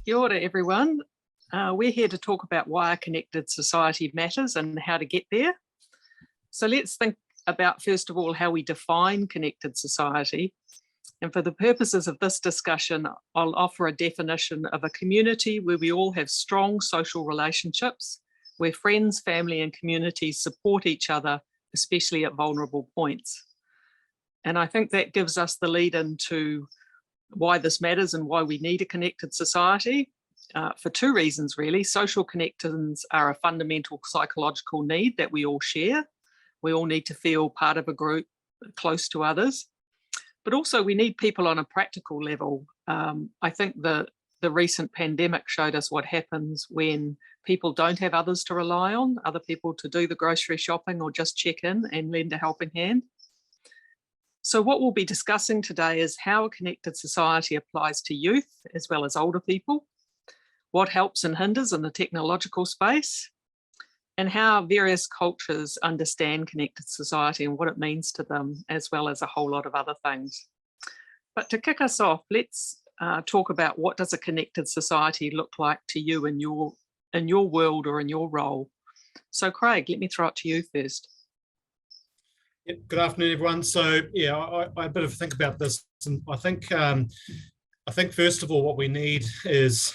Kia ora, everyone. We're here to talk about why a connected society matters and how to get there. So let's think about, first of all, how we define connected society. And for the purposes of this discussion, I'll offer a definition of a community where we all have strong social relationships, where friends, family, and communities support each other, especially at vulnerable points. And I think that gives us the lead into why this matters and why we need a connected society, for two reasons, really. Social connections are a fundamental psychological need that we all share. We all need to feel part of a group, close to others. But also we need people on a practical level. I think the recent pandemic showed us what happens when people don't have others to rely on, other people to do the grocery shopping or just check in and lend a helping hand. So what we'll be discussing today is how a connected society applies to youth as well as older people, what helps and hinders in the technological space, and how various cultures understand connected society and what it means to them, as well as a whole lot of other things. But to kick us off, let's talk about what does a connected society look like to you in your world or in your role. So Craig, let me throw it to you first. Yep, good afternoon, everyone. So yeah, I better think about this, and I think first of all, what we need is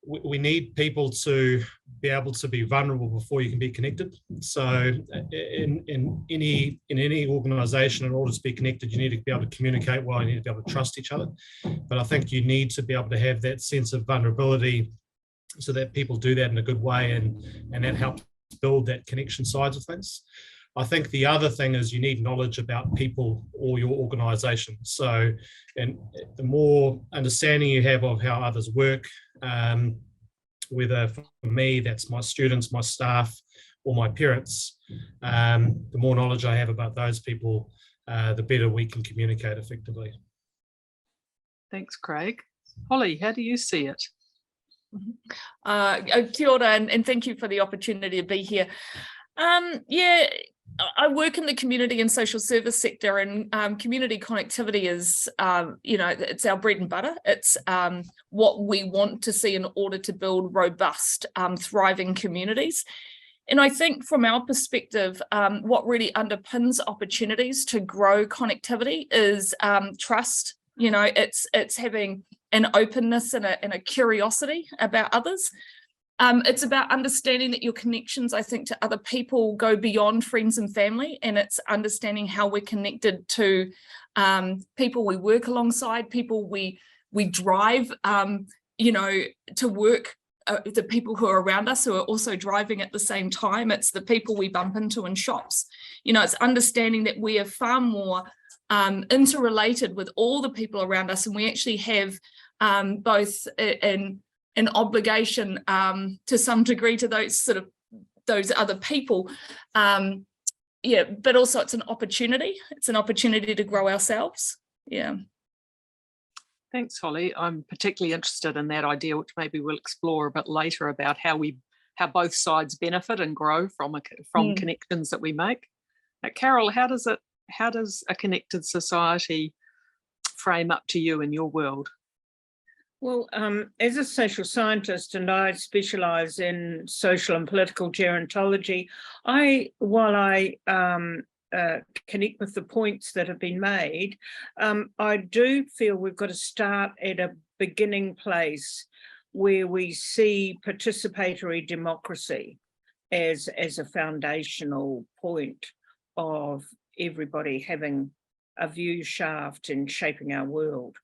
we need people to be able to be vulnerable before you can be connected. So in any organisation, in order to be connected, you need to be able to communicate well. You need to be able to trust each other. But I think you need to be able to have that sense of vulnerability, so that people do that in a good way, and that helps build that connection sides of things. I think the other thing is you need knowledge about people or your organisation. So, and the more understanding you have of how others work, whether for me, that's my students, my staff, or my parents, the more knowledge I have about those people, the better we can communicate effectively. Thanks, Craig. Holly, how do you see it? Kia ora, and thank you for the opportunity to be here. Yeah, I work in the community and social service sector, and community connectivity is, it's our bread and butter. It's what we want to see in order to build robust, thriving communities. And I think from our perspective, what really underpins opportunities to grow connectivity is trust. You know, it's having an openness and a curiosity about others. It's about understanding that your connections, I think, to other people go beyond friends and family, and it's understanding how we're connected to people we work alongside, people we drive, to work, the people who are around us who are also driving at the same time. It's the people we bump into in shops. You know, it's understanding that we are far more interrelated with all the people around us, and we actually have both an obligation to some degree to those other people, but also it's an opportunity. It's an opportunity to grow ourselves. Yeah. Thanks, Holly. I'm particularly interested in that idea, which maybe we'll explore a bit later, about how both sides benefit and grow from connections that we make. Carole, how does a connected society frame up to you in your world? Well, as a social scientist, and I specialise in social and political gerontology, while I connect with the points that have been made, I do feel we've got to start at a beginning place where we see participatory democracy as a foundational point of everybody having a view shaft in shaping our world.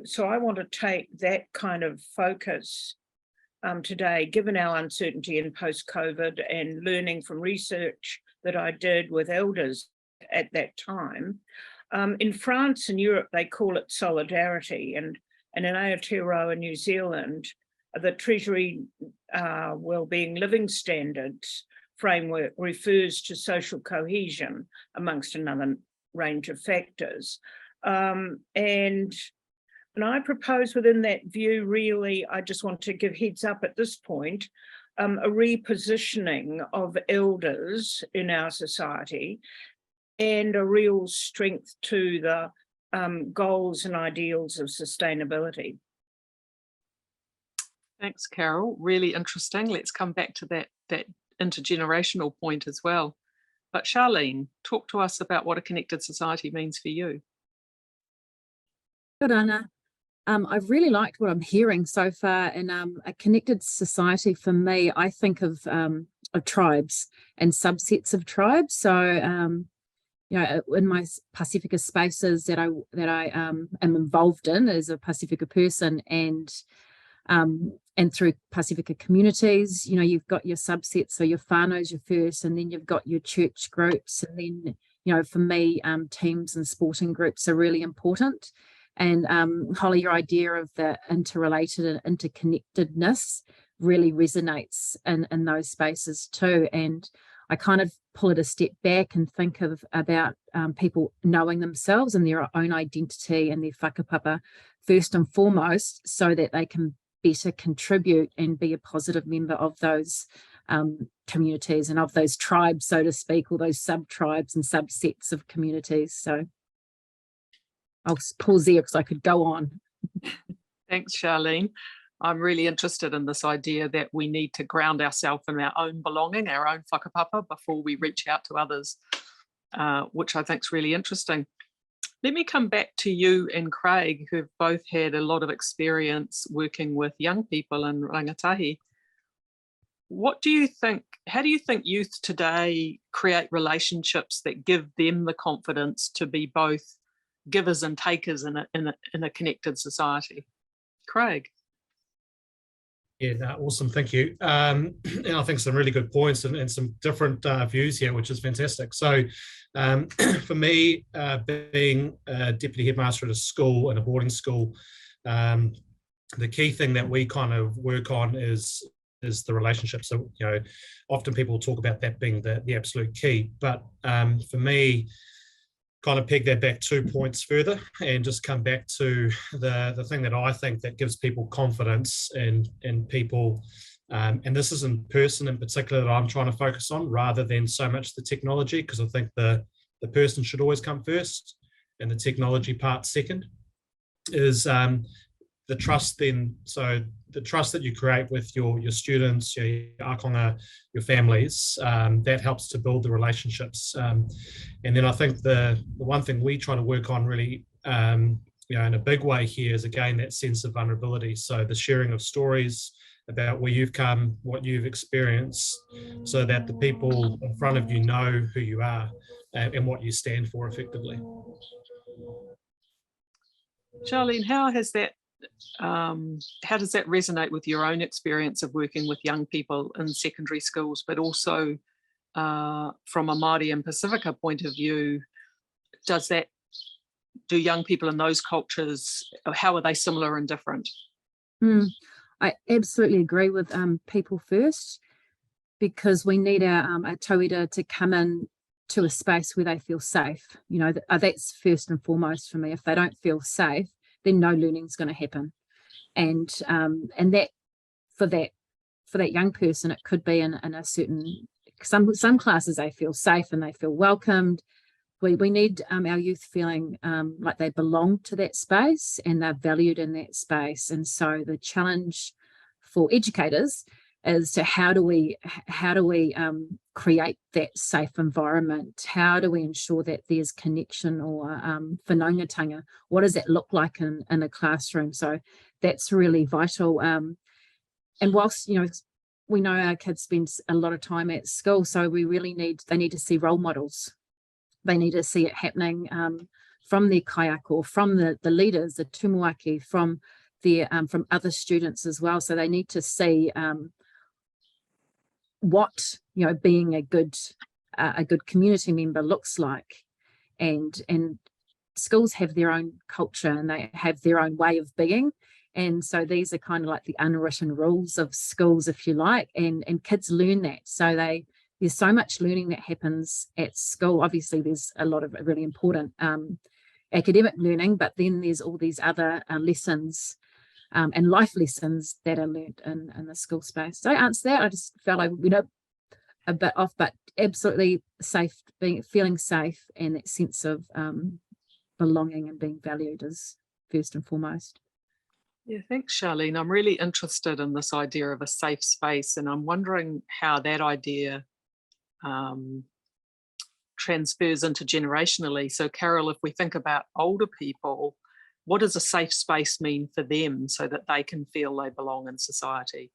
So I want to take that kind of focus today, given our uncertainty in post-COVID and learning from research that I did with elders at that time. In France and Europe, they call it solidarity, and in Aotearoa, New Zealand, the Treasury Wellbeing Living Standards framework refers to social cohesion amongst another range of factors. And I propose within that view, really, I just want to give heads up at this point, a repositioning of elders in our society and a real strength to the goals and ideals of sustainability. Thanks, Carole. Really interesting. Let's come back to that intergenerational point as well. But Sharleen, talk to us about what a connected society means for you. Good, Anna. I've really liked what I'm hearing so far, and a connected society for me, I think of tribes and subsets of tribes. So, you know, in my Pasifika spaces that I am involved in as a Pasifika person, and through Pasifika communities, you know, you've got your subsets, so your whānaus, your first, and then you've got your church groups, and then, you know, for me, teams and sporting groups are really important. And Holly, your idea of the interrelated and interconnectedness really resonates in those spaces too. And I kind of pull it a step back and think about people knowing themselves and their own identity and their whakapapa first and foremost, so that they can better contribute and be a positive member of those communities and of those tribes, so to speak, or those sub-tribes and subsets of communities. So I'll pause there because I could go on. Thanks, Sharleen. I'm really interested in this idea that we need to ground ourselves in our own belonging, our own whakapapa, before we reach out to others, which I think is really interesting. Let me come back to you and Craig, who've both had a lot of experience working with young people in rangatahi. What do you think, how do you think youth today create relationships that give them the confidence to be both givers and takers in a connected society? Craig. Yeah, no, awesome, thank you. And I think some really good points and some different views here, which is fantastic. So for me, being a deputy headmaster at a school, and a boarding school, the key thing that we kind of work on is the relationship. So, you know, often people talk about that being the absolute key, but for me, kind of peg that back 2 points further and just come back to the thing that I think that gives people confidence in people, and this is in person in particular that I'm trying to focus on, rather than so much the technology, because I think the person should always come first and the technology part second, is the trust then. So the trust that you create with your students, your akonga, your families, that helps to build the relationships. And then I think the one thing we try to work on really, you know, in a big way here is, again, that sense of vulnerability. So the sharing of stories about where you've come, what you've experienced, so that the people in front of you know who you are and what you stand for effectively. Sharleen, how does that resonate with your own experience of working with young people in secondary schools, but also from a Māori and Pasifika point of view? Do young people in those cultures, how are they similar and different? I absolutely agree with people first, because we need our tauira to come in to a space where they feel safe. You know, that's first and foremost for me. If they don't feel safe, then no learning is going to happen. And that for that young person, it could be in a certain, some classes they feel safe and they feel welcomed. We need our youth feeling like they belong to that space and they're valued in that space. And so the challenge for educators is to how do we create that safe environment? How do we ensure that there's connection or whanaungatanga? What does that look like in a classroom? So that's really vital. And whilst, you know, we know our kids spend a lot of time at school, so they need to see role models. They need to see it happening from their kaiako, from the leaders, the tumuaki, from other students as well. So they need to see what, you know, being a good community member looks like, and schools have their own culture and they have their own way of being, and so these are kind of like the unwritten rules of schools, if you like, and kids learn that. So there's so much learning that happens at school. Obviously there's a lot of really important academic learning, but then there's all these other lessons and life lessons that are learned in the school space. So I answered that. I just felt like, you know, a bit off, but absolutely safe, feeling safe, and that sense of belonging and being valued is first and foremost. Yeah, thanks, Sharleen. I'm really interested in this idea of a safe space, and I'm wondering how that idea transfers intergenerationally. So, Carole, if we think about older people, what does a safe space mean for them so that they can feel they belong in society?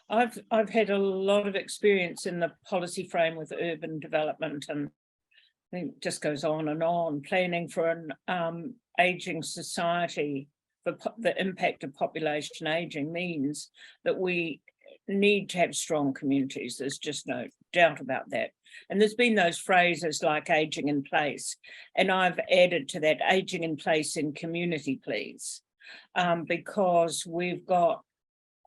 I've had a lot of experience in the policy frame with urban development, and I think it just goes on and on. Planning for an aging society, the impact of population aging means that we need to have strong communities. There's just no doubt about that. And there's been those phrases like aging in place, and I've added to that aging in place in community, please, because we've got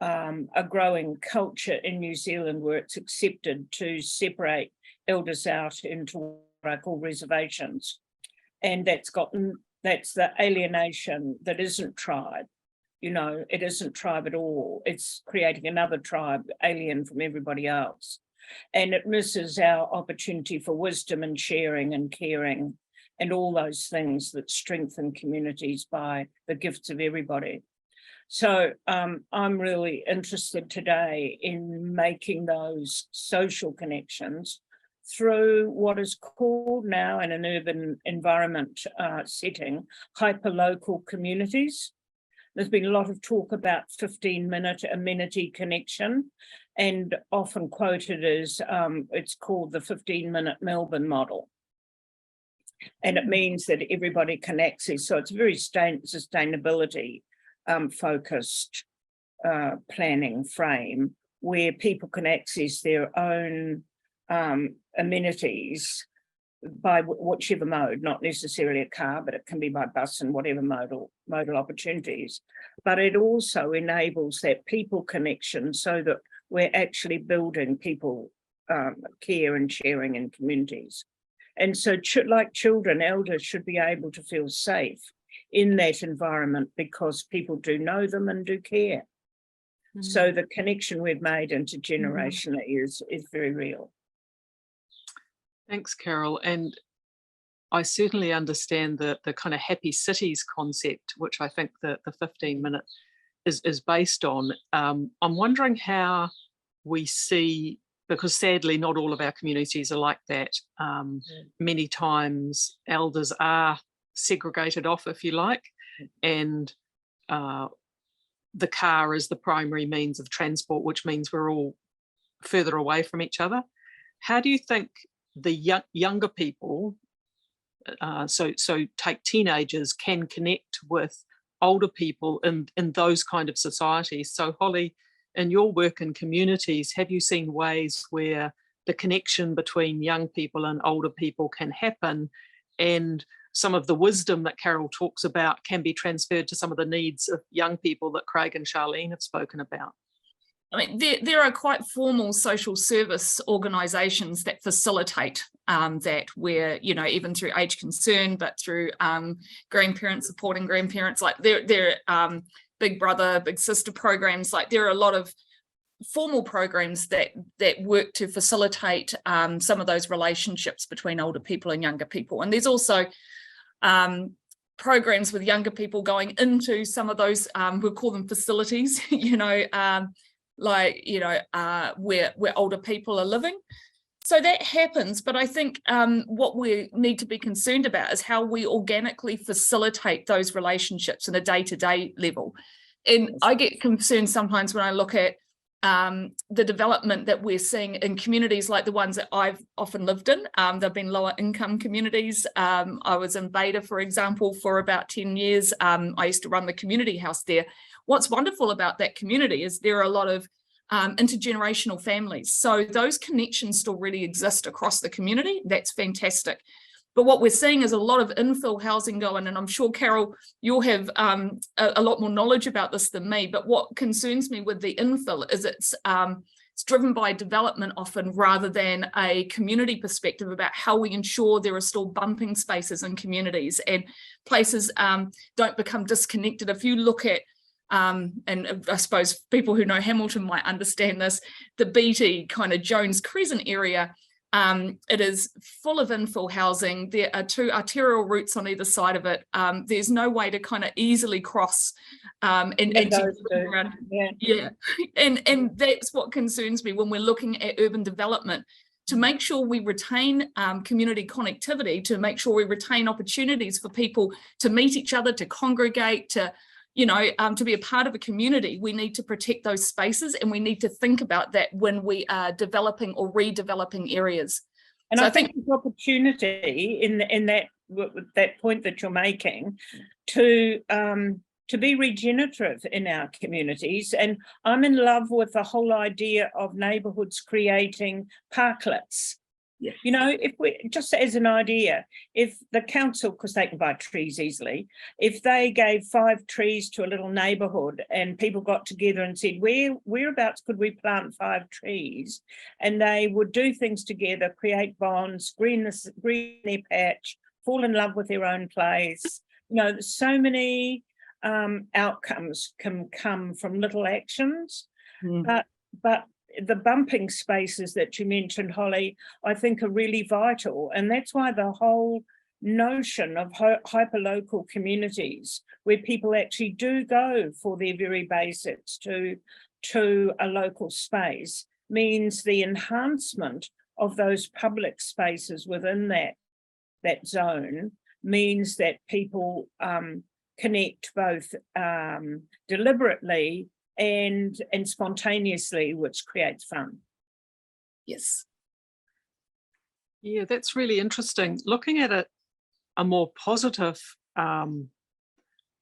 a growing culture in New Zealand where it's accepted to separate elders out into what I call reservations. And that's the alienation that isn't tribe. You know, it isn't tribe at all. It's creating another tribe, alien from everybody else. And it misses our opportunity for wisdom and sharing and caring and all those things that strengthen communities by the gifts of everybody. So I'm really interested today in making those social connections through what is called now in an urban environment setting, hyperlocal communities. There's been a lot of talk about 15-minute amenity connection, and often quoted as it's called the 15-minute Melbourne model. And it means that everybody can access, so it's a very sustainability focused planning frame where people can access their own amenities by whichever mode, not necessarily a car, but it can be by bus and whatever modal opportunities. But it also enables that people connection so that we're actually building people care and sharing in communities. And so like children, elders should be able to feel safe in that environment because people do know them and do care. So the connection we've made intergenerationally is very real. Thanks, Carole. And I certainly understand the kind of happy cities concept, which I think the 15-minute is based on. I'm wondering how we see, because sadly not all of our communities are like that. Many times elders are segregated off, if you like, and the car is the primary means of transport, which means we're all further away from each other. How do you think the younger people, so take teenagers, can connect with older people in those kind of societies? So Holly, in your work in communities, have you seen ways where the connection between young people and older people can happen, and some of the wisdom that Carole talks about can be transferred to some of the needs of young people that Craig and Sharleen have spoken about? I mean, there are quite formal social service organisations that facilitate that, where, you know, even through age concern, but through grandparents supporting grandparents, like there big brother, big sister programs. Like there are a lot of formal programs that work to facilitate some of those relationships between older people and younger people. And there's also programs with younger people going into some of those, we'll call them facilities, you know, where older people are living. So that happens, but I think what we need to be concerned about is how we organically facilitate those relationships on a day-to-day level. And I get concerned sometimes when I look at the development that we're seeing in communities like the ones that I've often lived in. They've been lower income communities. I was in Beta, for example, for about 10 years. I used to run the community house there. What's wonderful about that community is there are a lot of intergenerational families. So those connections still really exist across the community. That's fantastic. But what we're seeing is a lot of infill housing going, and I'm sure, Carole, you'll have a lot more knowledge about this than me, but what concerns me with the infill is it's driven by development often rather than a community perspective about how we ensure there are still bumping spaces in communities and places don't become disconnected. If you look at and I suppose people who know Hamilton might understand this, the Beatty kind of Jones Crescent area, It is full of infill housing. There are 2 arterial routes on either side of it. There's no way to kind of easily cross and around. Yeah. And that's what concerns me when we're looking at urban development, to make sure we retain community connectivity, to make sure we retain opportunities for people to meet each other, to congregate, to to be a part of a community. We need to protect those spaces, and we need to think about that when we are developing or redeveloping areas. And so I think there's opportunity in that point that you're making to be regenerative in our communities. And I'm in love with the whole idea of neighbourhoods creating parklets. Yeah. If we, just as an idea, if the council, because they can buy trees easily, if they gave 5 trees to a little neighbourhood and people got together and said, whereabouts could we plant 5 trees? And they would do things together, create bonds, green their patch, fall in love with their own place. So many outcomes can come from little actions, but the bumping spaces that you mentioned, Holly, I think are really vital. And that's why the whole notion of hyperlocal communities, where people actually do go for their very basics to a local space, means the enhancement of those public spaces within that zone means that people connect both deliberately and spontaneously, which creates fun. Yes. Yeah, that's really interesting. Looking at a more positive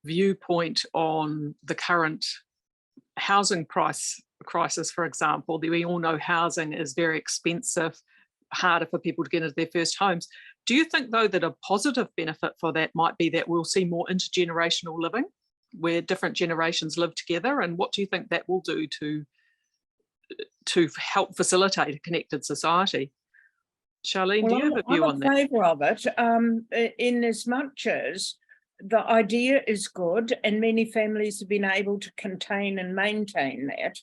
viewpoint on the current housing crisis, for example, we all know housing is very expensive, harder for people to get into their first homes. Do you think, though, that a positive benefit for that might be that we'll see more intergenerational living, where different generations live together? And what do you think that will do to help facilitate a connected society? Charlene, do you have a view on that? I'm in favour of it, in as much as the idea is good and many families have been able to contain and maintain that.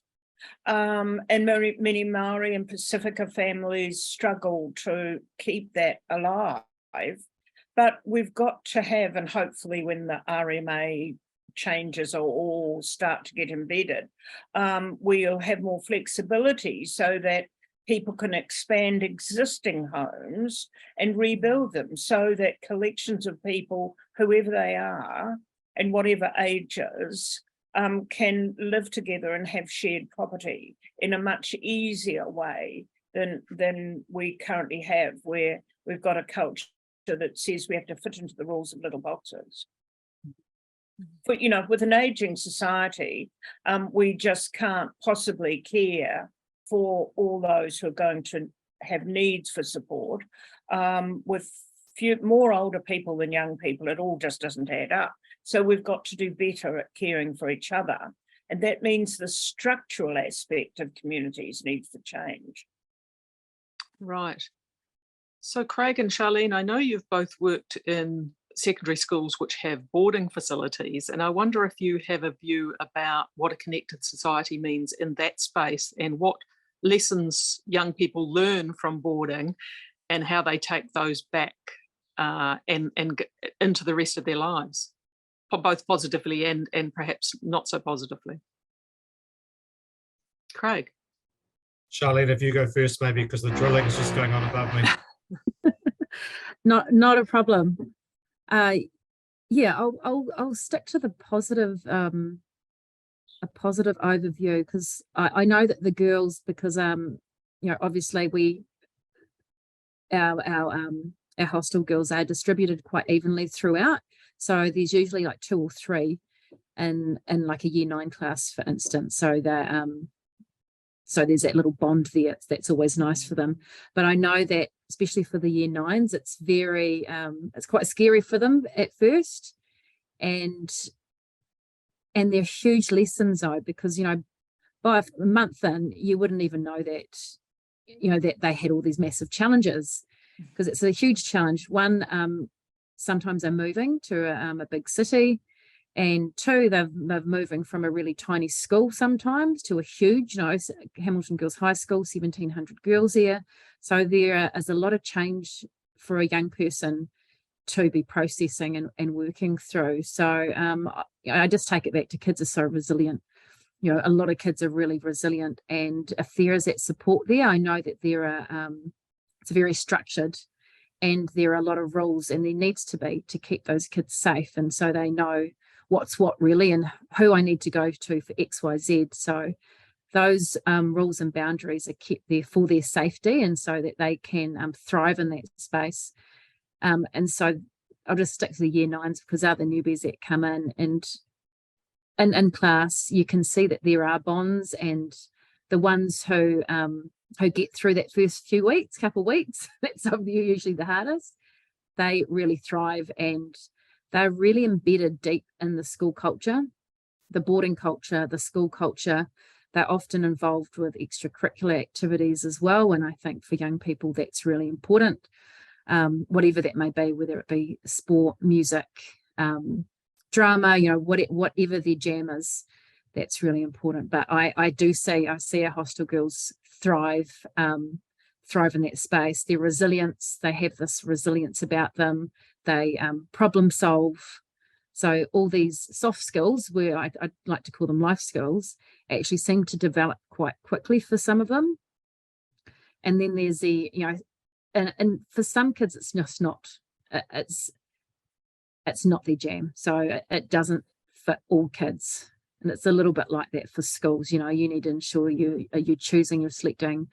And many Maori and Pasifika families struggle to keep that alive. But we've got to have, and hopefully when the RMA changes or all start to get embedded, we'll have more flexibility so that people can expand existing homes and rebuild them, so that collections of people, whoever they are and whatever ages, can live together and have shared property in a much easier way than we currently have, where we've got a culture that says we have to fit into the rules of little boxes. But, with an aging society, we just can't possibly care for all those who are going to have needs for support. With more older people than young people, it all just doesn't add up. So we've got to do better at caring for each other. And that means the structural aspect of communities needs to change. Right. So Craig and Sharleen, I know you've both worked in secondary schools which have boarding facilities, and I wonder if you have a view about what a connected society means in that space, and what lessons young people learn from boarding and how they take those back and into the rest of their lives, both positively and perhaps not so positively. Craig. Sharleen, if you go first, maybe, because the drilling is just going on above me. Not a problem. Yeah, I'll stick to the positive, a positive overview, because I know that the girls, because obviously our hostel girls are distributed quite evenly throughout, so there's usually like 2 or 3 in like a year 9 class, for instance, so that so there's that little bond there. That's always nice for them. But I know that especially for the year 9s, it's very it's quite scary for them at first, and they're huge lessons though, because by a month in you wouldn't even know that that they had all these massive challenges, because it's a huge challenge. One, sometimes they're moving to a big city, And two, they're moving from a really tiny school sometimes to a huge, Hamilton Girls High School, 1,700 girls there. So there is a lot of change for a young person to be processing and working through. So I just take it back to kids are so resilient. A lot of kids are really resilient, and if there is that support there, I know that there are, it's very structured, and there are a lot of rules, and there needs to be, to keep those kids safe, and so they know what's what really and who I need to go to for XYZ. So those rules and boundaries are kept there for their safety, and so that they can thrive in that space. And so I'll just stick to the year 9s because they're the newbies that come in, and in class you can see that there are bonds, and the ones who get through that first couple weeks, that's usually the hardest, they really thrive, and they're really embedded deep in the school culture, the boarding culture, the school culture. They're often involved with extracurricular activities as well, and I think for young people that's really important, whatever that may be, whether it be sport, music, drama, whatever their jam is, that's really important. But I see our hostel girls thrive in that space. Their resilience, they have this resilience about them. They problem solve. So all these soft skills, where I'd like to call them life skills, actually seem to develop quite quickly for some of them. And then there's the, and for some kids, it's just not, it's not their jam. So it doesn't fit all kids. And it's a little bit like that for schools. You need to ensure you're selecting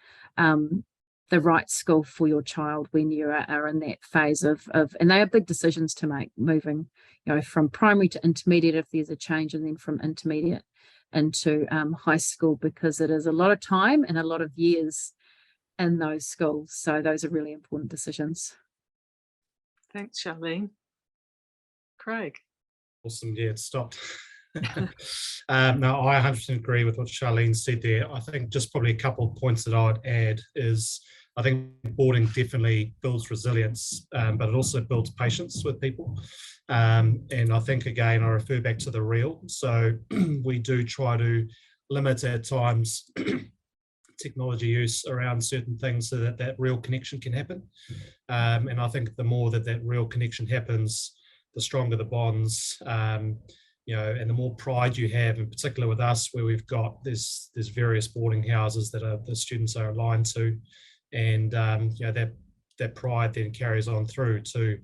the right school for your child when you are in that phase of, and they are big decisions to make, moving, from primary to intermediate if there's a change, and then from intermediate into high school, because it is a lot of time and a lot of years in those schools. So those are really important decisions. Thanks, Sharleen. Craig. Awesome. Yeah, it stopped. No, I 100% agree with what Sharleen said there. I think just probably a couple of points that I'd add is, I think boarding definitely builds resilience, but it also builds patience with people. And I think, again, I refer back to the real. So we do try to limit at times technology use around certain things so that that real connection can happen. And I think the more that real connection happens, the stronger the bonds, and the more pride you have, in particular with us, where we've got there's various boarding houses that the students are aligned to, and that pride then carries on through to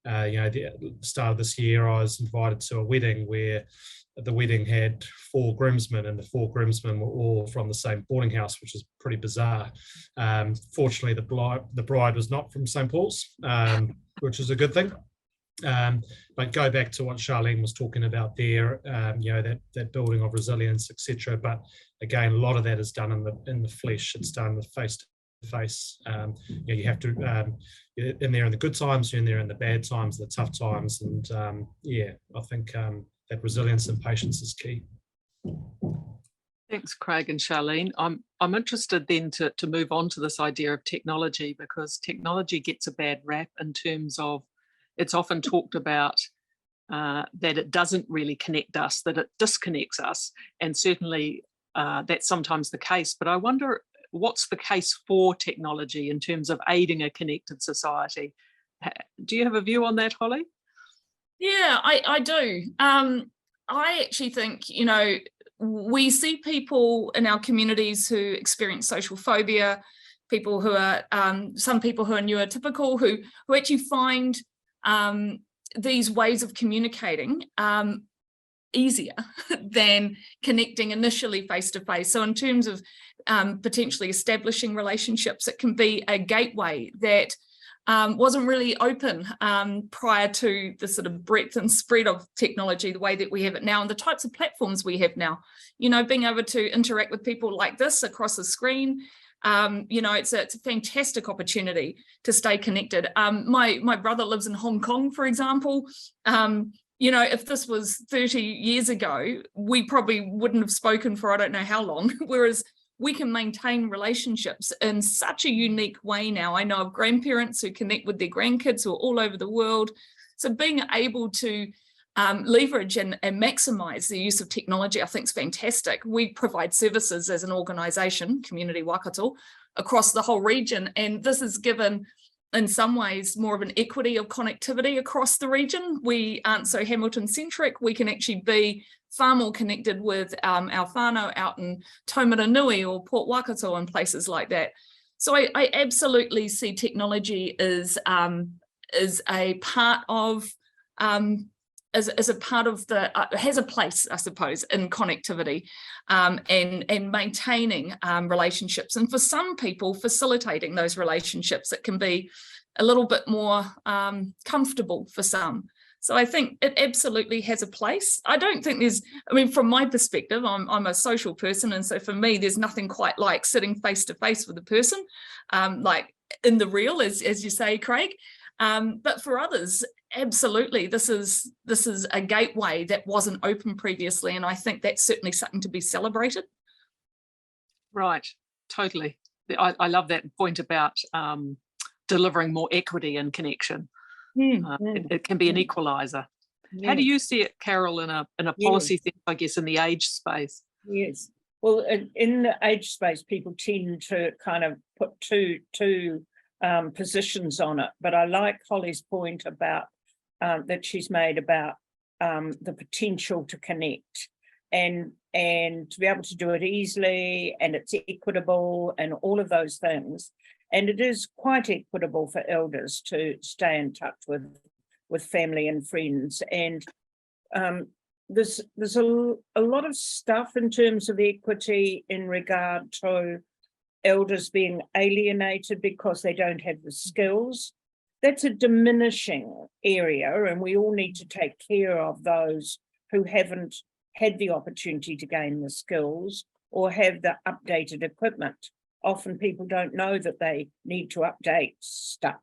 the start of this year. I was invited to a wedding where the wedding had 4 groomsmen, and the 4 groomsmen were all from the same boarding house, which is pretty bizarre. Fortunately, the bride was not from St. Paul's, which is a good thing. But go back to what Sharleen was talking about there, that building of resilience, etc. But again, a lot of that is done in the flesh. It's done with face to face. You have to you're in there in the good times, you're in there in the bad times, the tough times, and I think that resilience and patience is key. Thanks, Craig and Sharleen. I'm interested then to move on to this idea of technology, because technology gets a bad rap in terms of, it's often talked about that it doesn't really connect us, that it disconnects us, and certainly that's sometimes the case. But I wonder, what's the case for technology in terms of aiding a connected society? Do you have a view on that, Holly? Yeah, I do. I actually think, we see people in our communities who experience social phobia, people who are, some people who are neurotypical, who actually find these ways of communicating easier than connecting initially face to face. So in terms of potentially establishing relationships, it can be a gateway that wasn't really open prior to the sort of breadth and spread of technology the way that we have it now, and the types of platforms we have now. Being able to interact with people like this across the screen, it's a fantastic opportunity to stay connected. My brother lives in Hong Kong, for example. If this was 30 years ago, we probably wouldn't have spoken for I don't know how long, whereas we can maintain relationships in such a unique way now. I know of grandparents who connect with their grandkids who are all over the world. So being able to leverage and maximise the use of technology, I think is fantastic. We provide services as an organisation, Community Waikato, across the whole region, and this is given in some ways more of an equity of connectivity across the region. We aren't so Hamilton-centric. We can actually be far more connected with our whānau out in Taumaranui or Port Waikato and places like that. So I absolutely see technology as a part of as a part of the has a place, I suppose, in connectivity and maintaining relationships, and for some people facilitating those relationships. It can be a little bit more comfortable for some. So I think it absolutely has a place. I don't think there's, I mean, from my perspective, I'm a social person, and so for me, there's nothing quite like sitting face to face with a person, like in the real, as you say, Craig. But for others, absolutely, this is a gateway that wasn't open previously, and I think that's certainly something to be celebrated. Right, totally. I love that point about delivering more equity and connection. It can be an equaliser. How do you see it, Carole, in a policy sense, I guess, in the age space? Yes. Well, in the age space, people tend to kind of put two positions on it, but I like Holly's point about that she's made about the potential to connect and to be able to do it easily, and it's equitable and all of those things. And it is quite equitable for elders to stay in touch with family and friends. And there's a lot of stuff in terms of equity in regard to elders being alienated because they don't have the skills. That's a diminishing area, and we all need to take care of those who haven't had the opportunity to gain the skills or have the updated equipment. Often people don't know that they need to update stuff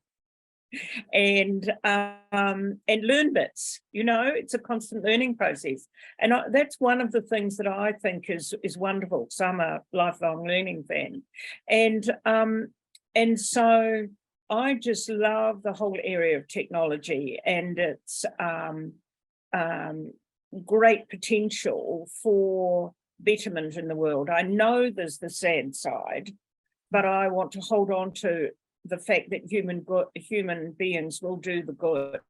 and learn bits. You know, it's a constant learning process, and that's one of the things that I think is wonderful. So I'm a lifelong learning fan, and so I just love the whole area of technology and its great potential for betterment in the world. I know there's the sad side, but I want to hold on to the fact that human beings will do the good,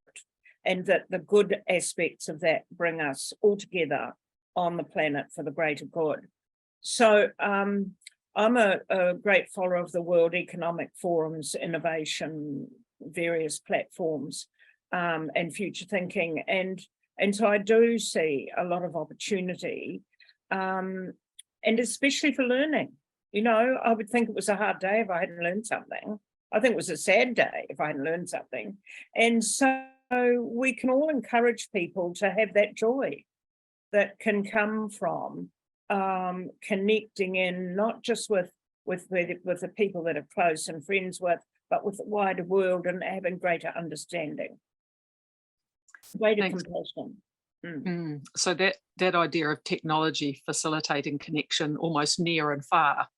and that the good aspects of that bring us all together on the planet for the greater good. So I'm a great follower of the World Economic Forum's innovation, various platforms, and future thinking. And so I do see a lot of opportunity, and especially for learning. You know, I would think it was a hard day if I hadn't learned something. I think it was a sad day if I hadn't learned something. And so we can all encourage people to have that joy that can come from connecting in, not just with the people that are close and friends with, but with the wider world, and having greater understanding, greater compassion. So that idea of technology facilitating connection almost near and far,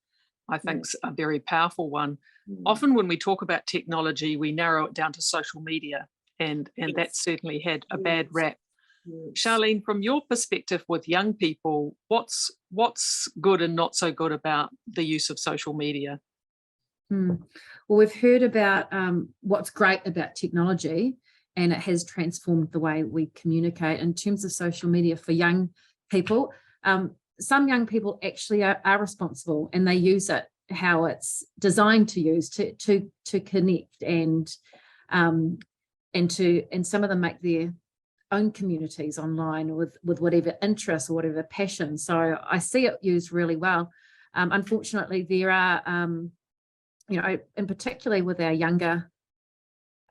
I think is a very powerful one. Often when we talk about technology, we narrow it down to social media, and that certainly had a bad rap. Sharleen, from your perspective with young people, what's good and not so good about the use of social media? Well, we've heard about what's great about technology, and it has transformed the way we communicate. In terms of social media for young people, some young people actually are responsible, and they use it how it's designed to use to connect, and some of them make their own communities online with whatever interests or whatever passion. So I see it used really well. Unfortunately, there are, in particularly with our younger,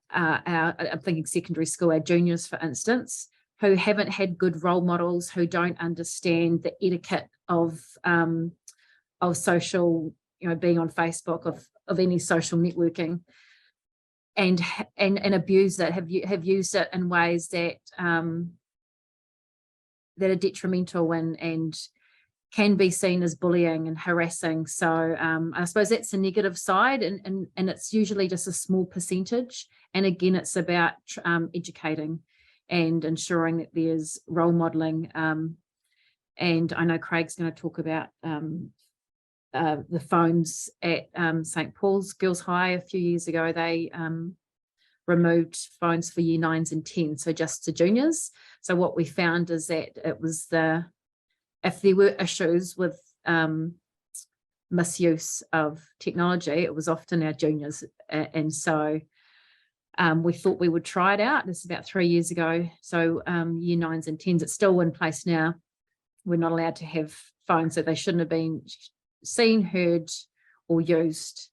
I'm thinking secondary school, our juniors, for instance, who haven't had good role models, who don't understand the etiquette of social, being on Facebook, of any social networking, and abuse it, have used it in ways that that are detrimental and can be seen as bullying and harassing. So I suppose that's the negative side, and it's usually just a small percentage. And again, it's about educating and ensuring that there's role modelling. And I know Craig's going to talk about the phones at St Paul's Girls High a few years ago. They removed phones for year 9s and 10s, so just to juniors. So what we found is that it was if there were issues with misuse of technology, it was often our juniors. And so we thought we would try it out. This is about 3 years ago. So year 9s and 10s, it's still in place now. We're not allowed to have phones, so they shouldn't have been seen, heard, or used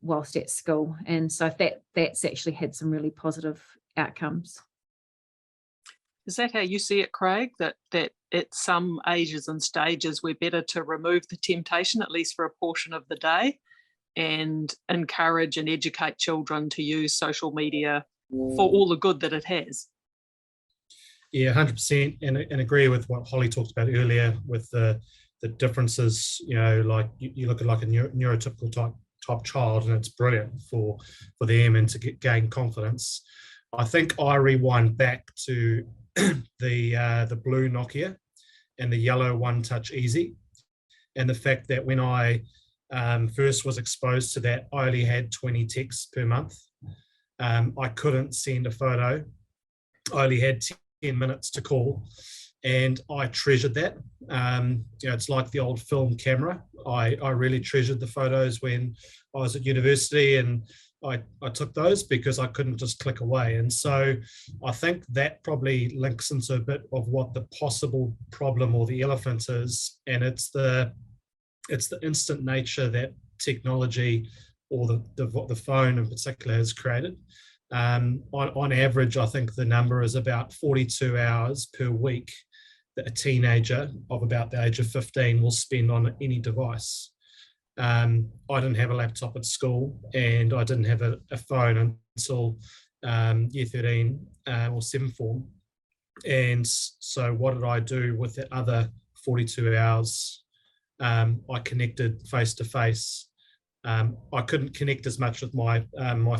whilst at school. And so that's actually had some really positive outcomes. Is that how you see it, Craig? That at some ages and stages, we're better to remove the temptation, at least for a portion of the day, and encourage and educate children to use social media for all the good that it has? Yeah, 100%, and agree with what Holly talked about earlier with the differences. You know, like you look at like a neurotypical type child, and it's brilliant for them and to gain confidence. I think I rewind back to the blue Nokia and the yellow One Touch Easy, and the fact that when I first was exposed to that, I only had 20 texts per month. I couldn't send a photo. I only had 10 minutes to call, and I treasured that. You know, it's like the old film camera. I really treasured the photos when I was at university, and I took those because I couldn't just click away. And so I think that probably links into a bit of what the possible problem or the elephant is, and it's the instant nature that technology or the phone in particular has created. On average, I think the number is about 42 hours per week that a teenager of about the age of 15 will spend on any device. I didn't have a laptop at school, and I didn't have a phone until year 13 or 7th form. And so what did I do with the other 42 hours? I connected face to face. I couldn't connect as much with my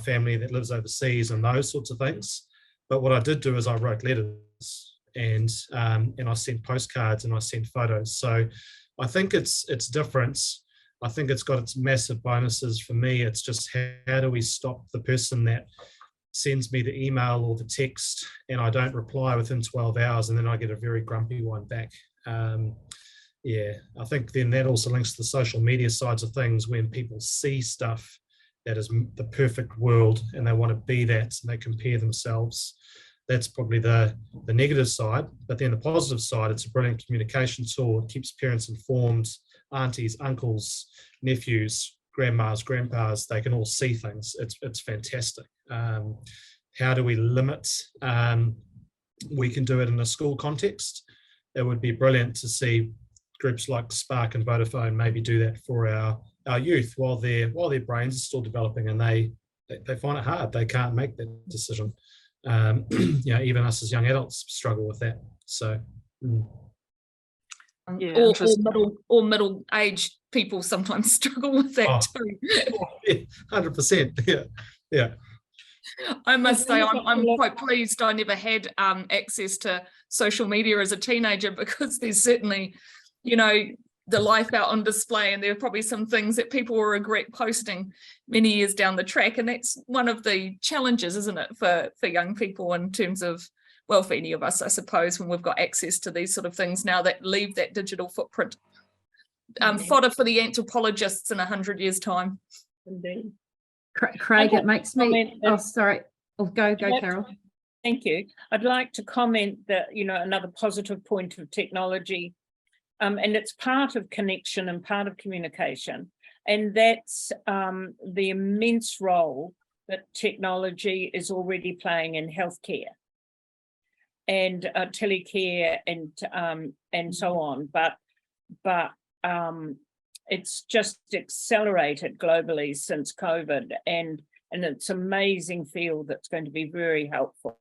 family that lives overseas and those sorts of things. But what I did do is I wrote letters, and I sent postcards, and I sent photos. So I think it's different. I think it's got its massive bonuses. For me, it's just how do we stop the person that sends me the email or the text and I don't reply within 12 hours, and then I get a very grumpy one back. Yeah, I think then that also links to the social media sides of things, when people see stuff that is the perfect world and they want to be that, and they compare themselves. That's probably the negative side. But then the positive side, it's a brilliant communication tool. It keeps parents informed, aunties, uncles, nephews, grandmas, grandpas, they can all see things. It's fantastic. How do we limit? We can do it in a school context. It would be brilliant to see groups like Spark and Vodafone maybe do that for our youth while their brains are still developing, and they find it hard. They can't make that decision. You know, even us as young adults struggle with that. So, yeah, or middle-aged people sometimes struggle with that too. 100%. Yeah. I must say, I'm quite pleased I never had access to social media as a teenager, because there's certainly, you know, the life out on display, and there are probably some things that people will regret posting many years down the track. And that's one of the challenges, isn't it, for young people, in terms of, well, for any of us, I suppose, when we've got access to these sort of things now that leave that digital footprint. Fodder for the anthropologists in 100 years' time. Indeed. Craig, it makes me, oh, sorry. Oh, go, Carole. Thank you. I'd like to comment that, you know, another positive point of technology, and it's part of connection and part of communication, and that's the immense role that technology is already playing in healthcare and telecare and so on. But it's just accelerated globally since COVID, and it's an amazing field that's going to be very helpful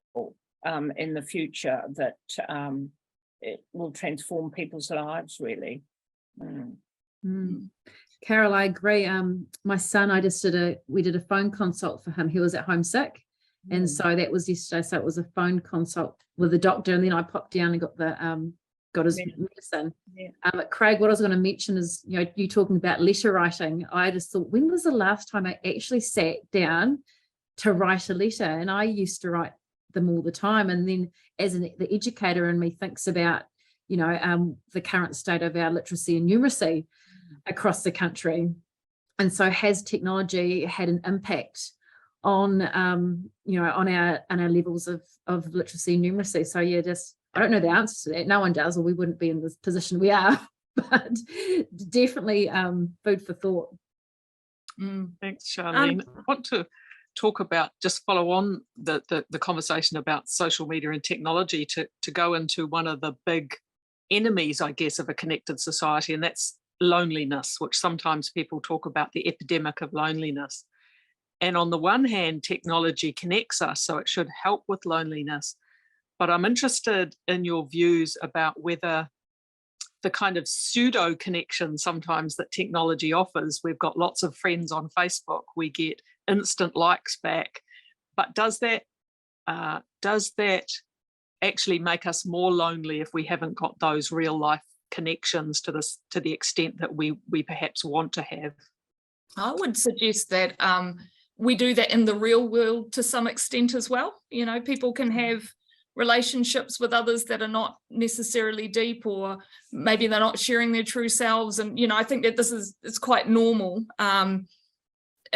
in the future, that it will transform people's lives, really. Carole, I agree. My son, we did a phone consult for him. He was at home sick, And so that was yesterday. So it was a phone consult with the doctor, and then I popped down and got the got his medicine. But Craig, what I was going to mention is, you know, you talking about letter writing. I just thought, when was the last time I actually sat down to write a letter? And I used to write them all the time. And then as the educator in me thinks about, you know, the current state of our literacy and numeracy across the country. And so has technology had an impact on, you know, on our levels of literacy and numeracy? So yeah, I don't know the answer to that. No one does, or we wouldn't be in this position we are, but definitely food for thought. Thanks, Sharleen. I want to talk about, just follow on the conversation about social media and technology to go into one of the big enemies, I guess, of a connected society, and that's loneliness, which sometimes people talk about the epidemic of loneliness. And on the one hand, technology connects us, so it should help with loneliness. But I'm interested in your views about whether the kind of pseudo connection sometimes that technology offers, we've got lots of friends on Facebook, we get instant likes back, but does that actually make us more lonely if we haven't got those real life connections to the extent that we perhaps want to have? I would suggest that we do that in the real world to some extent as well. You know, people can have relationships with others that are not necessarily deep, or maybe they're not sharing their true selves. And, you know, I think that it's quite normal. And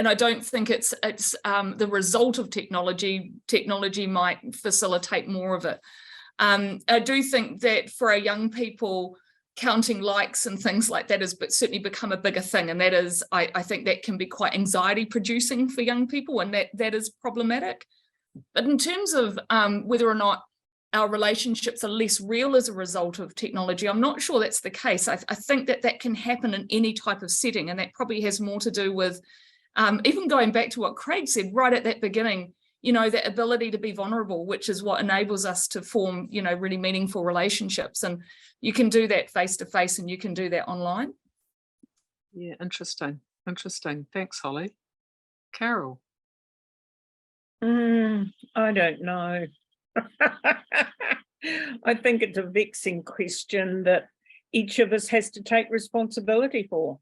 I don't think it's the result of technology. Technology might facilitate more of it. I do think that for our young people, counting likes and things like that has certainly become a bigger thing. And that is, I think that can be quite anxiety producing for young people, and that is problematic. But in terms of whether or not our relationships are less real as a result of technology, I'm not sure that's the case. I think that can happen in any type of setting, and that probably has more to do with even going back to what Craig said right at that beginning, you know, that ability to be vulnerable, which is what enables us to form, you know, really meaningful relationships. And you can do that face to face, and you can do that online. Yeah, interesting. Thanks, Holly. Carole? I don't know. I think it's a vexing question that each of us has to take responsibility for.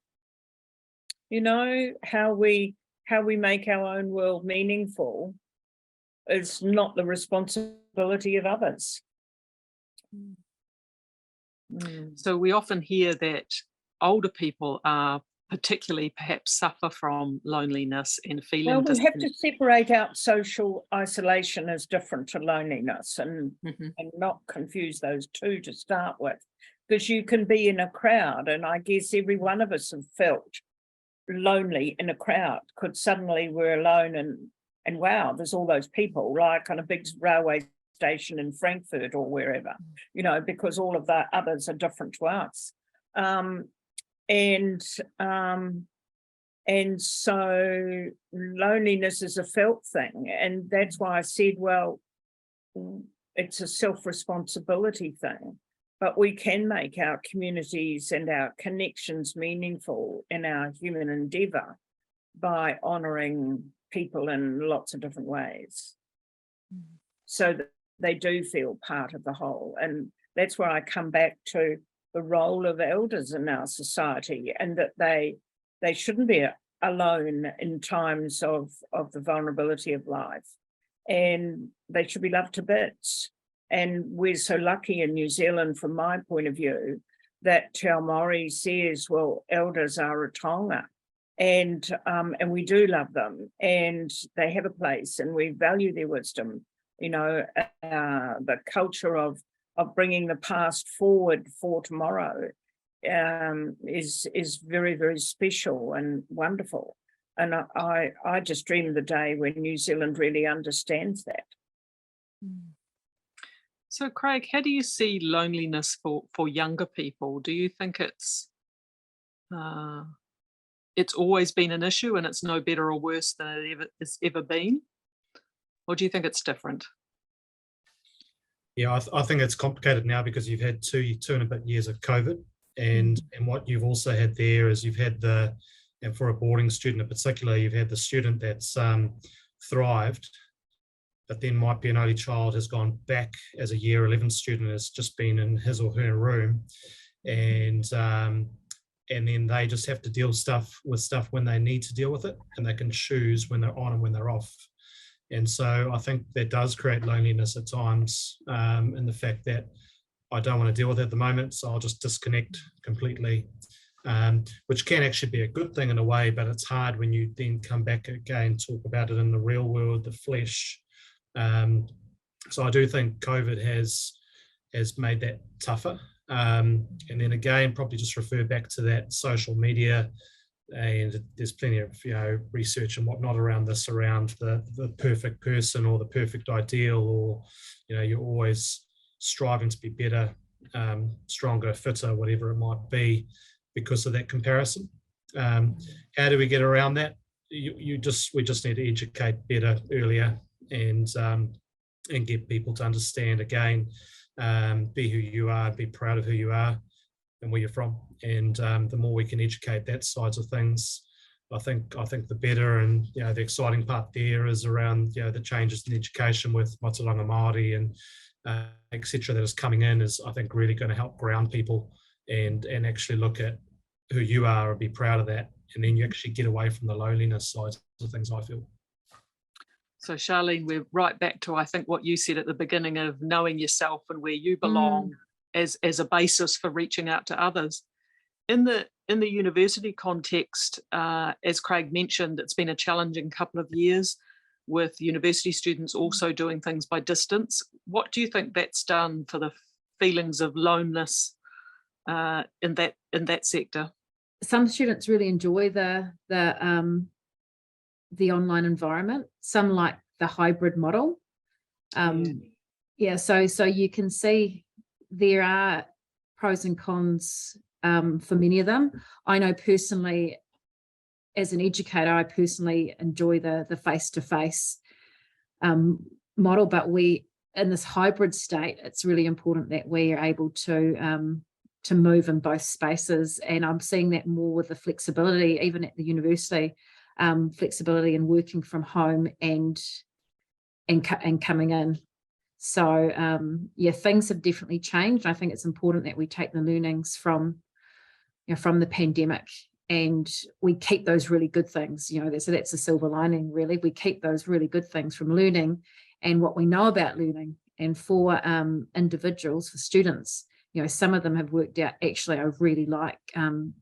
You know, how we make our own world meaningful is not the responsibility of others. So we often hear that older people are particularly perhaps suffer from loneliness and feeling. Well, we have to separate out social isolation as different to loneliness, and not confuse those two to start with, because you can be in a crowd, and I guess every one of us have felt lonely in a crowd, because suddenly we're alone, and wow, there's all those people, like on a big railway station in Frankfurt or wherever, you know, because all of the others are different to us. And so loneliness is a felt thing, and that's why I said, well, it's a self-responsibility thing, but we can make our communities and our connections meaningful in our human endeavour by honouring people in lots of different ways, so that they do feel part of the whole. And that's where I come back to the role of elders in our society, and that they shouldn't be alone in times of the vulnerability of life, and they should be loved to bits. And we're so lucky in New Zealand, from my point of view, that Te Ao Māori says, well, elders are a taonga, and we do love them, and they have a place, and we value their wisdom. You know, the culture of bringing the past forward for tomorrow is very, very special and wonderful. And I just dream of the day when New Zealand really understands that. So, Craig, how do you see loneliness for younger people? Do you think it's always been an issue and it's no better or worse than it's ever been? Or do you think it's different? Yeah, I think it's complicated now because you've had two and a bit years of COVID, and what you've also had there is you've had and for a boarding student in particular, you've had the student that's thrived but then might be an only child has gone back as a year 11 student, has just been in his or her room, and then they just have to deal with stuff when they need to deal with it, and they can choose when they're on and when they're off. And so I think that does create loneliness at times, in the fact that I don't want to deal with it at the moment, so I'll just disconnect completely, which can actually be a good thing in a way, but it's hard when you then come back again, talk about it in the real world, the flesh. So I do think COVID has made that tougher. And then again, probably just refer back to that social media, and there's plenty of research and whatnot around this, around the perfect person or the perfect ideal, or you're always striving to be better, stronger, fitter, whatever it might be, because of that comparison. How do we get around that? We just need to educate better earlier, and get people to understand again, be who you are, be proud of who you are and where you're from. And the more we can educate that sides of things, I think the better. And the exciting part there is around the changes in education with Mataranga Māori and etc. that is coming in, is I think really going to help ground people and actually look at who you are and be proud of that. And then you actually get away from the loneliness sides of things, I feel. So Sharleen, we're right back to, I think, what you said at the beginning of knowing yourself and where you belong as a basis for reaching out to others. In the university context, as Craig mentioned, it's been a challenging couple of years with university students also doing things by distance. What do you think that's done for the feelings of loneliness in that sector? Some students really enjoy the online environment. Some like the hybrid model. So you can see there are pros and cons for many of them. I know personally, as an educator, I personally enjoy the face-to-face model, but in this hybrid state, it's really important that we are able to move in both spaces. And I'm seeing that more with the flexibility, even at the university, flexibility in working from home and coming in. So things have definitely changed. I think it's important that we take the learnings from the pandemic and we keep those really good things. So that's a silver lining, really. We keep those really good things from learning and what we know about learning. And for individuals, for students, some of them have worked out, actually, I really like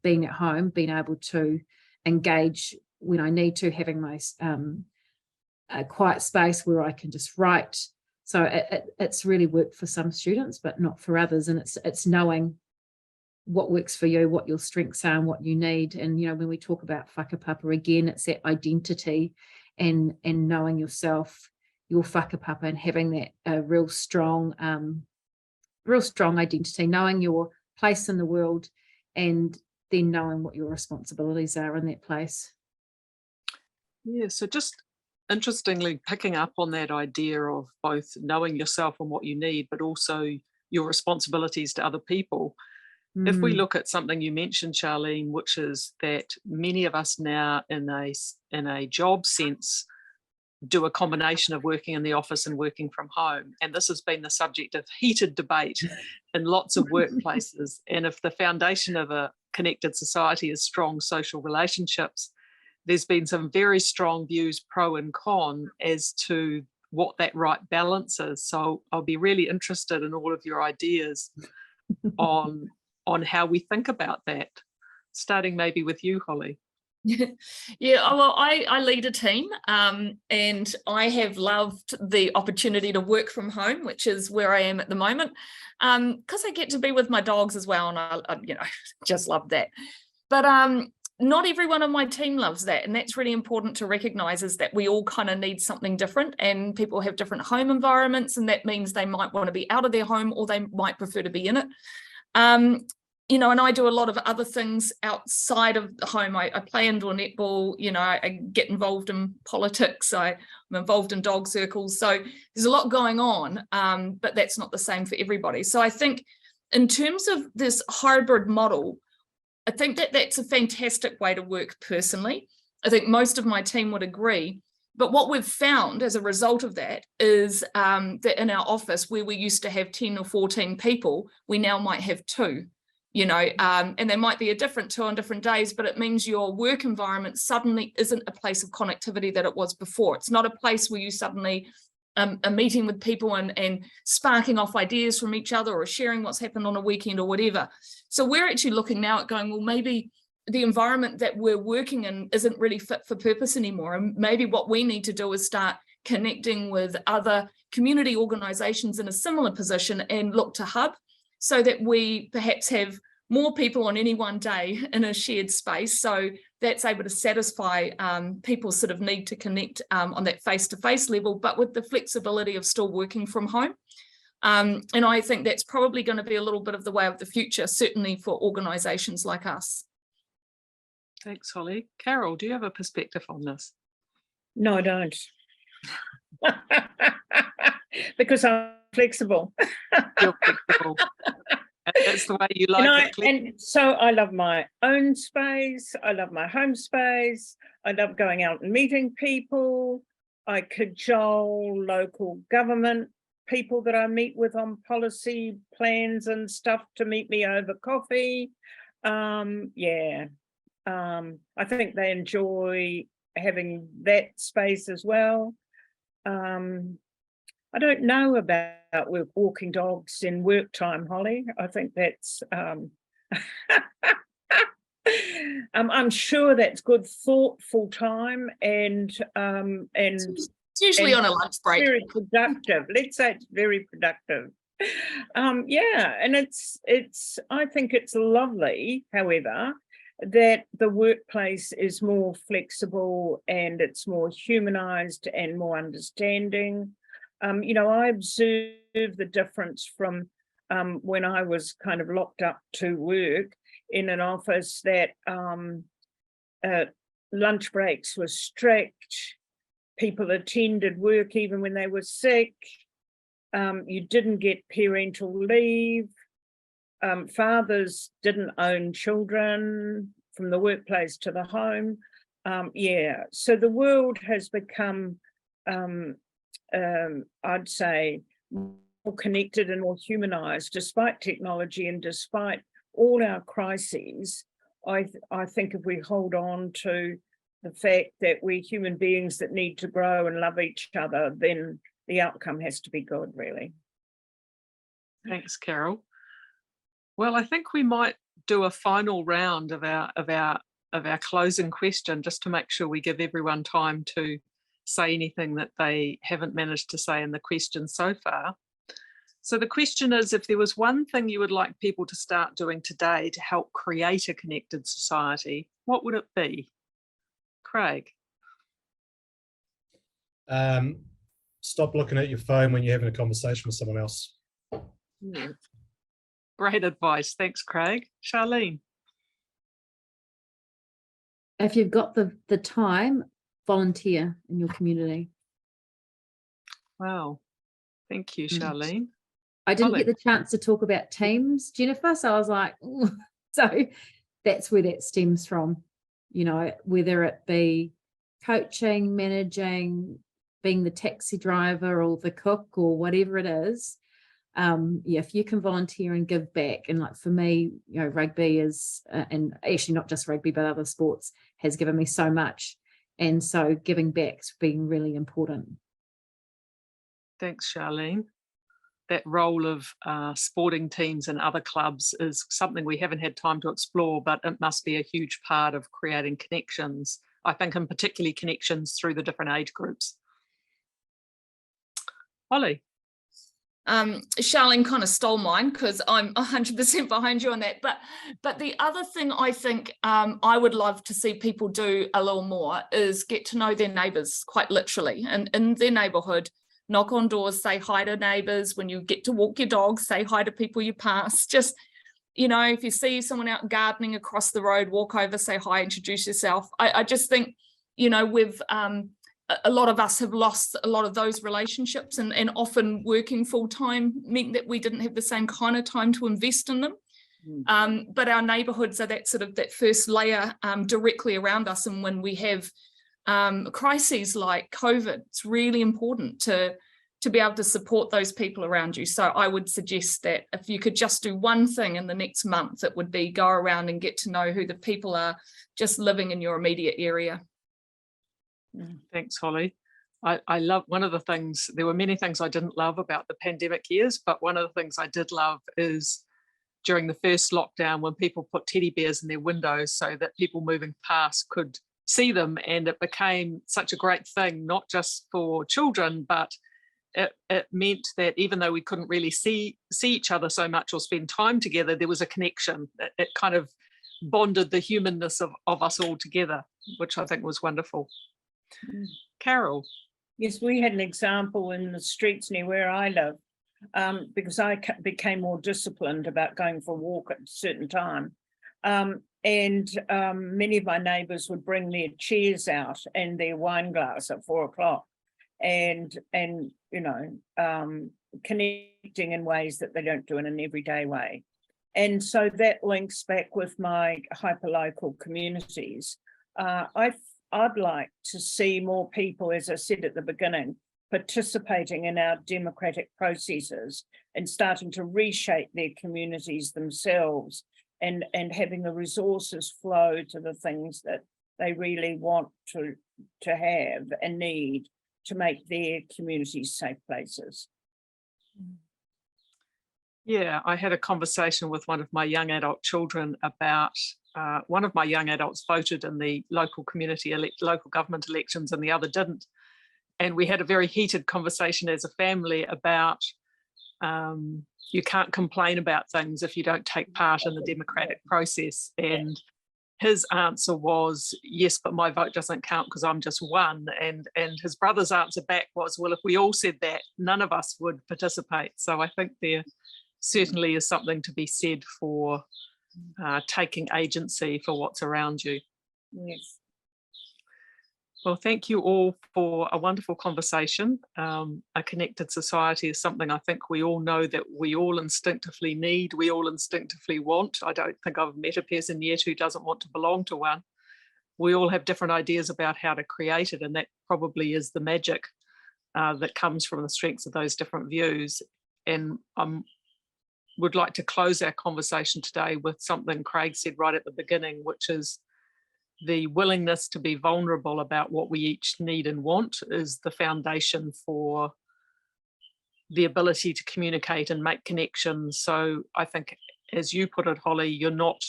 being at home, being able to engage when I need to, having my a quiet space where I can just write. So it's really worked for some students, but not for others. And it's knowing what works for you, what your strengths are and what you need. And, when we talk about whakapapa, again, it's that identity and knowing yourself, your whakapapa, and having that real strong identity, knowing your place in the world and then knowing what your responsibilities are in that place. Yeah, so just interestingly, picking up on that idea of both knowing yourself and what you need, but also your responsibilities to other people. If we look at something you mentioned, Sharleen, which is that many of us now in a job sense do a combination of working in the office and working from home. And this has been the subject of heated debate in lots of workplaces. And if the foundation of a connected society is strong social relationships, there's been some very strong views, pro and con, as to what that right balance is. So I'll be really interested in all of your ideas on how we think about that, starting maybe with you, Holly. Yeah, well, I lead a team and I have loved the opportunity to work from home, which is where I am at the moment, because I get to be with my dogs as well, and I just love that. But not everyone on my team loves that, and that's really important to recognise, is that we all kind of need something different, and people have different home environments, and that means they might want to be out of their home or they might prefer to be in it. And I do a lot of other things outside of the home. I play indoor netball, I get involved in politics, I'm involved in dog circles. So there's a lot going on, but that's not the same for everybody. So I think in terms of this hybrid model, I think that that's a fantastic way to work personally. I think most of my team would agree But what we've found as a result of that is that in our office, where we used to have 10 or 14 people, we now might have 2, you know, and there might be a different 2 on different days, but it means your work environment suddenly isn't a place of connectivity that it was before. It's not a place where you suddenly are meeting with people and sparking off ideas from each other or sharing what's happened on a weekend or whatever. So we're actually looking now at going, well, maybe the environment that we're working in isn't really fit for purpose anymore. And maybe what we need to do is start connecting with other community organisations in a similar position and look to hub, so that we perhaps have more people on any one day in a shared space. So that's able to satisfy people's sort of need to connect on that face-to-face level, but with the flexibility of still working from home. And I think that's probably going to be a little bit of the way of the future, certainly for organisations like us. Thanks, Holly. Carole, do you have a perspective on this? No, I don't. Because I'm flexible. You're flexible. And that's the way you like it. And so I love my own space. I love my home space. I love going out and meeting people. I cajole local government people that I meet with on policy plans and stuff to meet me over coffee. I think they enjoy having that space as well. I don't know about walking dogs in work time, Holly. I think that's I'm sure that's good, thoughtful time, and it's usually on a lunch break. Very productive. Let's say it's very productive. And it's I think it's lovely, however, that the workplace is more flexible and it's more humanized and more understanding. I observe the difference from when I was kind of locked up to work in an office, that lunch breaks were strict, people attended work even when they were sick, you didn't get parental leave, fathers didn't own children from the workplace to the home. So the world has become, I'd say, more connected and more humanized despite technology and despite all our crises. I think if we hold on to the fact that we're human beings that need to grow and love each other, then the outcome has to be good, really. Thanks, Carole. Well, I think we might do a final round of our closing question, just to make sure we give everyone time to say anything that they haven't managed to say in the question so far. So the question is, if there was one thing you would like people to start doing today to help create a connected society, what would it be? Craig? Stop looking at your phone when you're having a conversation with someone else. Yeah. Great advice. Thanks, Craig. Sharleen? If you've got the time, volunteer in your community. Wow. Thank you, Sharleen. I didn't get the chance to talk about teams, Jennifer, so I was like, ooh. So that's where that stems from, whether it be coaching, managing, being the taxi driver or the cook or whatever it is. If you can volunteer and give back, and like for me, rugby is, and actually not just rugby, but other sports has given me so much. And so giving back's been really important. Thanks, Sharleen. That role of sporting teams and other clubs is something we haven't had time to explore, but it must be a huge part of creating connections, I think, and particularly connections through the different age groups. Holly? Sharleen kind of stole mine because I'm 100% behind you on that. But the other thing I think I would love to see people do a little more is get to know their neighbours, quite literally, and in their neighbourhood. Knock on doors, say hi to neighbours. When you get to walk your dog, say hi to people you pass. Just, if you see someone out gardening across the road, walk over, say hi, introduce yourself. I just think, we've, a lot of us have lost a lot of those relationships, and often working full time meant that we didn't have the same kind of time to invest in them. But our neighbourhoods are that sort of that first layer directly around us. And when we have crises like COVID, it's really important to be able to support those people around you. So I would suggest that if you could just do one thing in the next month, it would be go around and get to know who the people are just living in your immediate area. Thanks, Holly. I love, one of the things, there were many things I didn't love about the pandemic years, but one of the things I did love is during the first lockdown when people put teddy bears in their windows so that people moving past could see them, and it became such a great thing, not just for children, but it meant that even though we couldn't really see each other so much or spend time together, there was a connection. It kind of bonded the humanness of us all together, which I think was wonderful. Carole. Yes, we had an example in the streets near where I live, because I became more disciplined about going for a walk at a certain time. And many of my neighbours would bring their chairs out and their wine glass at 4 o'clock. And you know, connecting in ways that they don't do in an everyday way. And so that links back with my hyperlocal communities. I'd like to see more people, as I said at the beginning, participating in our democratic processes and starting to reshape their communities themselves, and having the resources flow to the things that they really want to have and need to make their communities safe places. Yeah, I had a conversation with one of my young adult children about, one of my young adults voted in the local local government elections and the other didn't. And we had a very heated conversation as a family about you can't complain about things if you don't take part in the democratic process. And his answer was, yes, but my vote doesn't count because I'm just one. And his brother's answer back was, well, if we all said that, none of us would participate. So I think there certainly is something to be said for taking agency for what's around you. Yes. Well, thank you all for a wonderful conversation. A connected society is something I think we all know that we all instinctively need, we all instinctively want. I don't think I've met a person yet who doesn't want to belong to one. We all have different ideas about how to create it, and that probably is the magic that comes from the strengths of those different views. And would like to close our conversation today with something Craig said right at the beginning, which is the willingness to be vulnerable about what we each need and want is the foundation for the ability to communicate and make connections. So I think, as you put it, Holly, you're not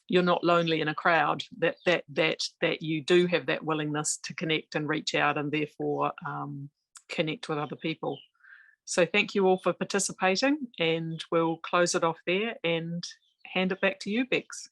lonely in a crowd, that you do have that willingness to connect and reach out and therefore connect with other people. So thank you all for participating, and we'll close it off there and hand it back to you, Bex.